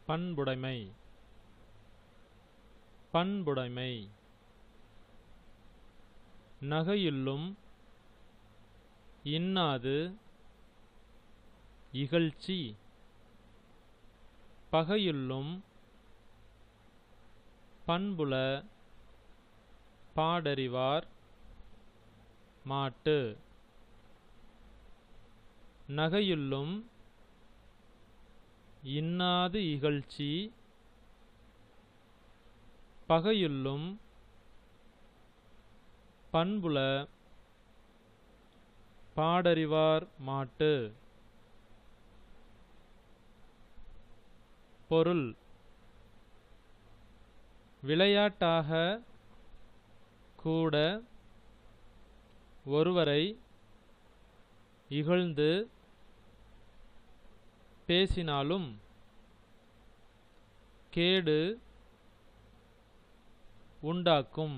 பண்புடைமை பண்புடைமை நகையுள்ளும் இன்னாது இகழ்ச்சி பகையுள்ளும் பண்புல பாடறிவார் மாட்டு நகையுள்ளும் இன்னாது இகழ்ச்சி பகையுள்ளும் பண்புல பாடறிவார் மாட்டு. பொருள் விளையாட்டாக கூட ஒருவரை இகழ்ந்து பேசினாலும் கேடு உண்டாக்கும்.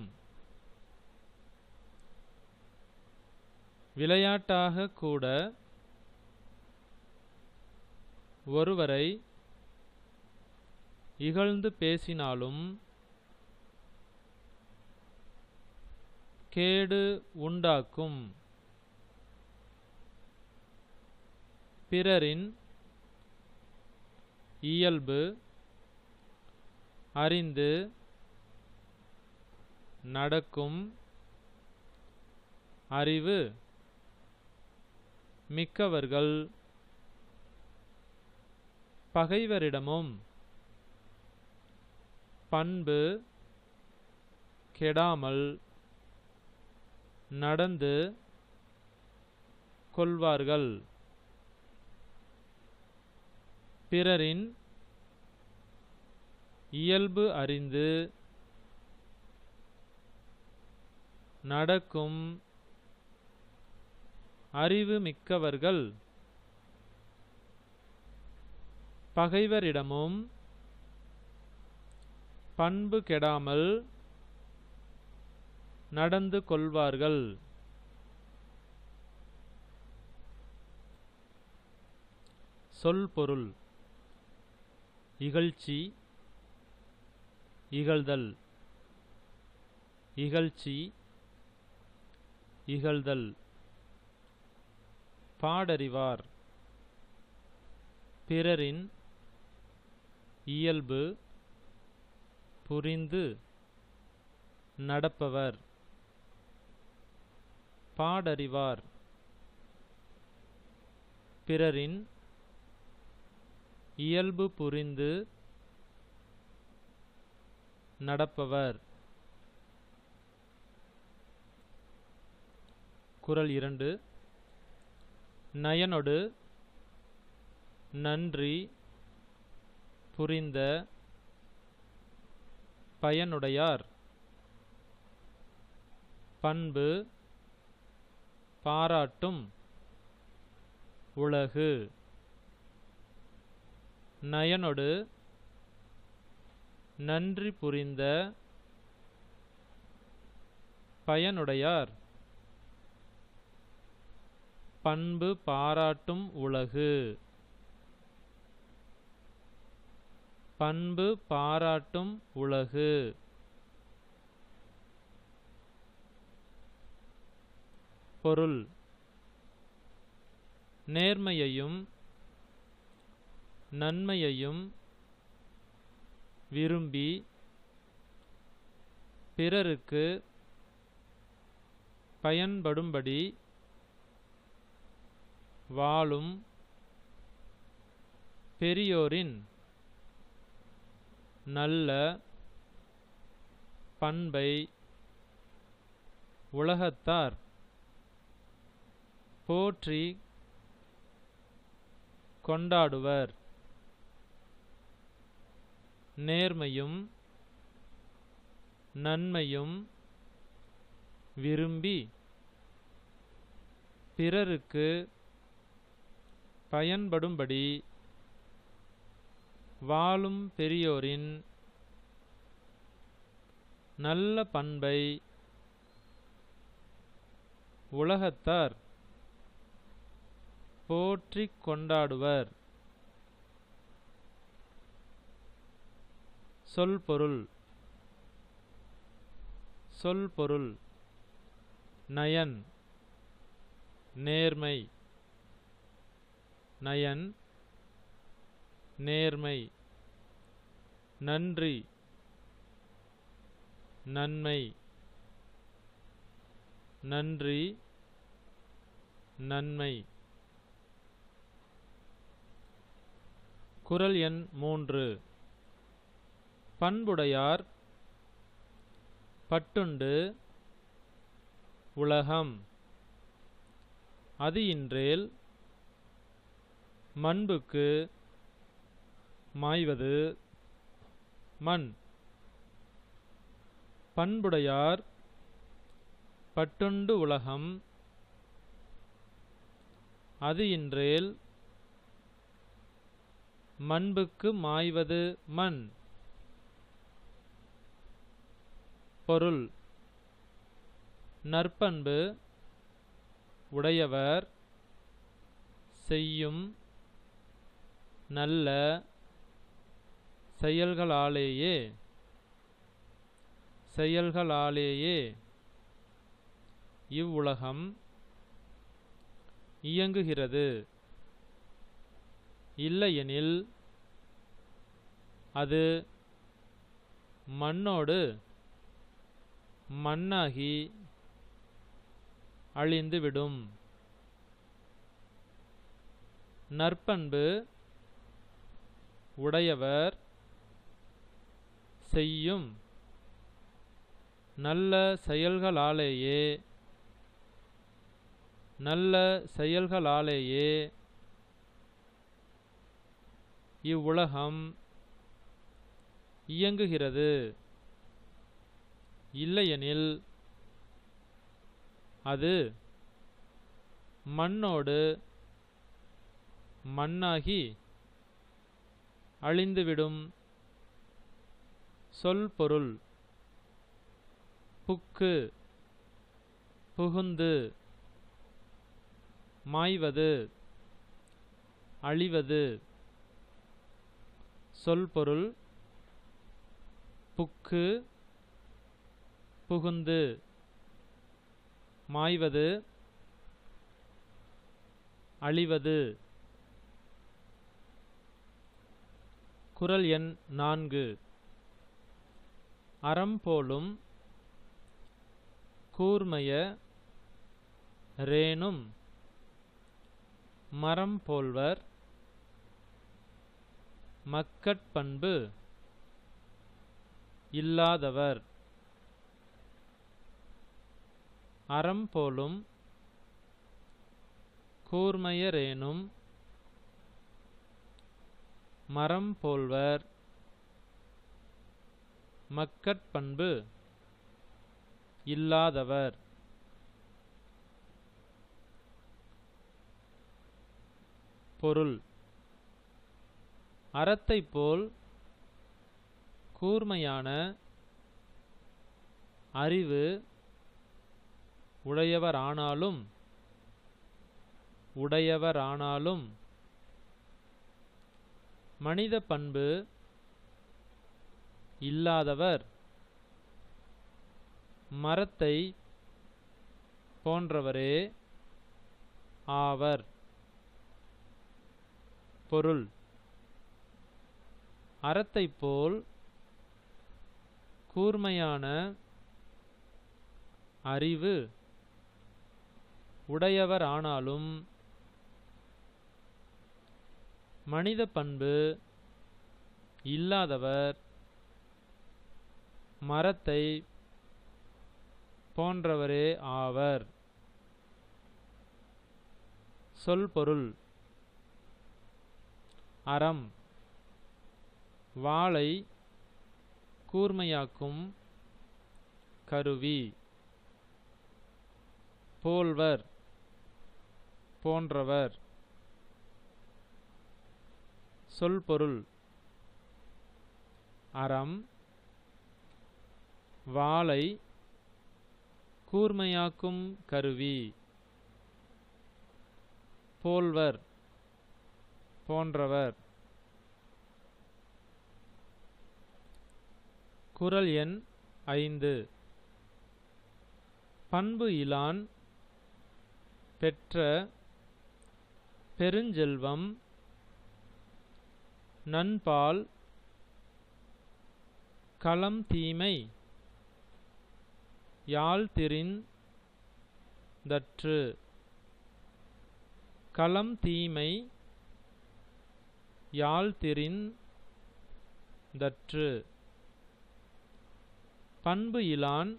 விளையாட்டாக கூட ஒருவரை இகழ்ந்து பேசினாலும் கேடு உண்டாக்கும். பிறரின் இயல்பு அறிந்து நடக்கும் அறிவு மிக்கவர்கள் பகைவரிடமும் பண்பு கெடாமல் நடந்து கொள்வார்கள். பிறரின் இயல்பு அறிந்து நடக்கும் அறிவு மிக்கவர்கள் பகைவரிடமும் பண்பு கெடாமல் நடந்து கொள்வார்கள். சொல் பொருள் இகழ்ச்சி இகழ்தல் இகழ்ச்சி இகழ்தல் பாடறிவார் பிறரின் இயல்பு புரிந்து நடப்பவர். பாடறிவார் பிறரின் இயல்பு புரிந்து நடப்பவர். குறள் 2. நயனொடு நன்றி புரிந்த பயனுடையார் பண்பு பாராட்டும் உலகு. நயனொடு நன்றி புரிந்த பயனுடையார் பண்பு பாராட்டும் உலகு. பண்பு பாராட்டும் உலகு. பொருள் நேர்மையையும் நன்மையையும் விரும்பி பிறருக்கு பயன்படும்படி வாழும் பெரியோரின் நல்ல பண்பை உலகத்தார் போற்றி கொண்டாடுவர். நேர்மையும் நன்மையும் விரும்பி பிறருக்கு பயன்படும்படி வாழும் பெரியோரின் நல்ல பண்பை உலகத்தார் போற்றிக் கொண்டாடுவர். சொல்பொருள். சொல்பொருள். நயன் நேர்மை. நயன் நேர்மை. நன்றி நன்மை. நன்றி நன்மை. குறள் எண் 3. பண்புடையார் பட்டுண்டு உலகம் அது இன்றேல் மண்புக்கு மாய்வது மண். பண்புடையார் பட்டுண்டு உலகம் அது இன்றேல் மண்புக்கு மாய்வது மண். பொருள். நற்பண்பு உடையவர் செய்யும் நல்ல செயல்களாலேயே இவ்வுலகம் இயங்குகிறது. இல்லையெனில் அது மண்ணோடு மண்ணாகி அழிந்துவிடும். நற்பண்பு உடையவர் செய்யும் நல்ல செயல்களாலேயே இவ்வுலகம் இயங்குகிறது. இல்லையெனில் அது மண்ணோடு மண்ணாகி அழிந்துவிடும். சொல்பொருள். புக்கு புகுந்து மாய்வது அழிவது. சொல்பொருள். புக்கு புகுந்து மாய்வது அழிவது. குறள் எண் 4. அறம் போலும் கூர்மைய ரேனும் மரம் போல்வர் மக்கட்பண்பு இல்லாதவர். அறம் போலும் கூர்மையரேனும் மரம் போல்வர் மக்கட்பண்பு இல்லாதவர். பொருள். அறத்தைப் போல் கூர்மையான அறிவு உடையவரானாலும் மனித பண்பு இல்லாதவர் மரத்தை போன்றவரே ஆவர். பொருள். அறத்தைப் போல் கூர்மையான அறிவு உடையவரானாலும் மனித பண்பு இல்லாதவர் மரத்தை போன்றவரே ஆவர். சொல்பொருள். அறம் வாளை கூர்மையாக்கும் கருவி. போல்வர் போன்றவர். சொல்பொருள். அறம் வாளை கூர்மையாக்கும் கருவி. போல்வர் போன்றவர். குறள் எண் 5. பண்பு இலான் பெற்ற பெருஞ்செல்வம் நன்பால் களம் தீமை யாழ்திரிந் தற்று. களம் தீமை யாழ்திரிந் தற்று. பண்பு இலான்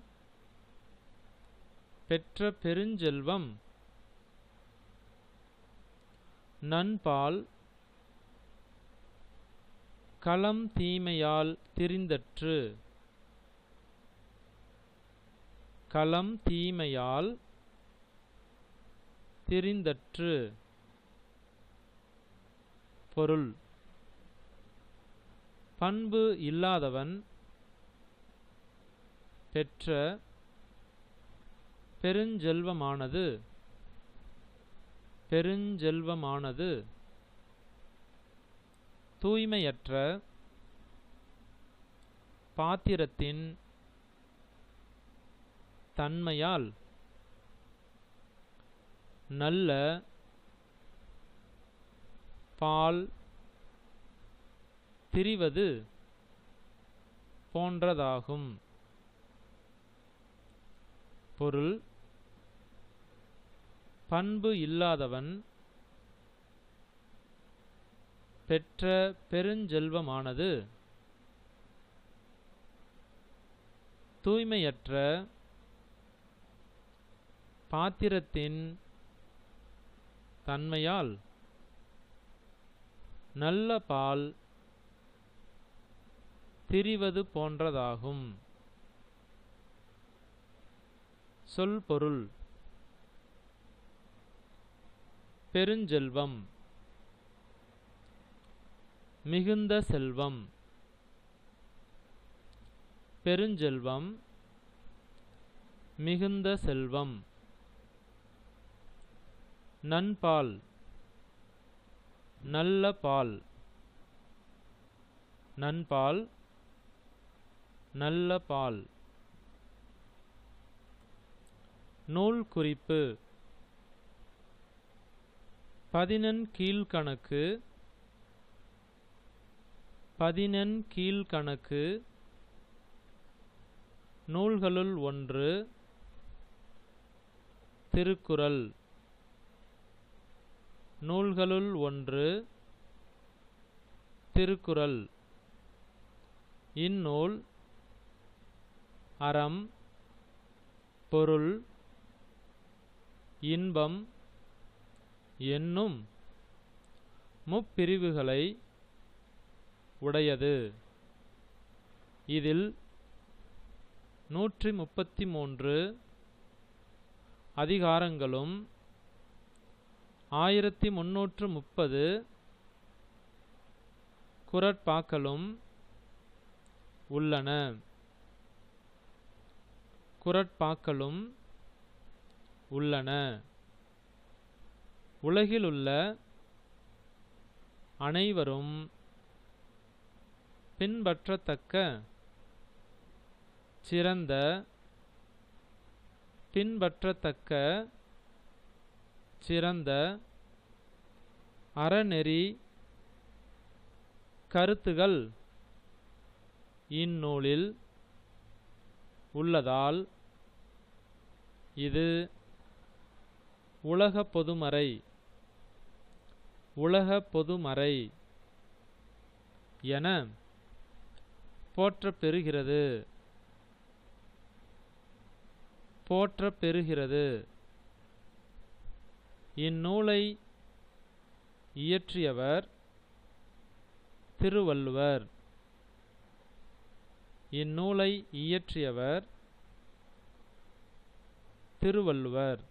பெற்ற பெருஞ்செல்வம் நன்பால் களம் தீமையால் திரிந்தற்று. களம் தீமையால் திரிந்தற்று. பொருள்: பண்பு இல்லாதவன் பெற்ற பெருஞ்செல்வமானது தூய்மையற்ற பாத்திரத்தின் தன்மையால் நல்ல பால் திரிவது போன்றதாகும். பொருள்: பண்பு இல்லாதவன் பெற்ற பெருஞ்செல்வமானது தூய்மையற்ற பாத்திரத்தின் தன்மையால் நல்ல பால் திரிவது போன்றதாகும். சொல் பொருள்: பெருஞ்செல்வம் மிகுந்த செல்வம். பெருஞ்செல்வம் மிகுந்த செல்வம். நன்பால் நல்ல பால். நன்பால் நல்ல பால். நூல் குறிப்பு: பதினெண்கீழ்க்கணக்கு நூல்களுள் ஒன்று திருக்குறள். நூல்களுள் ஒன்று திருக்குறள். இந்நூல் அறம், பொருள், இன்பம் என்னும் முப்பிரிவுகளை உடையது. இதில் 133 அதிகாரங்களும் 1330 குறட்பாக்களும் உள்ளன. குறட்பாக்களும் உள்ளன. உலகிலுள்ள அனைவரும் பின்பற்றத்தக்க சிறந்த அறநெறி கருத்துகள் இந்நூலில் உள்ளதால் இது உலக பொதுமறை என போற்றப்பெறுகிறது. இந்நூலை இயற்றியவர் திருவள்ளுவர். இந்நூலை இயற்றியவர் திருவள்ளுவர்.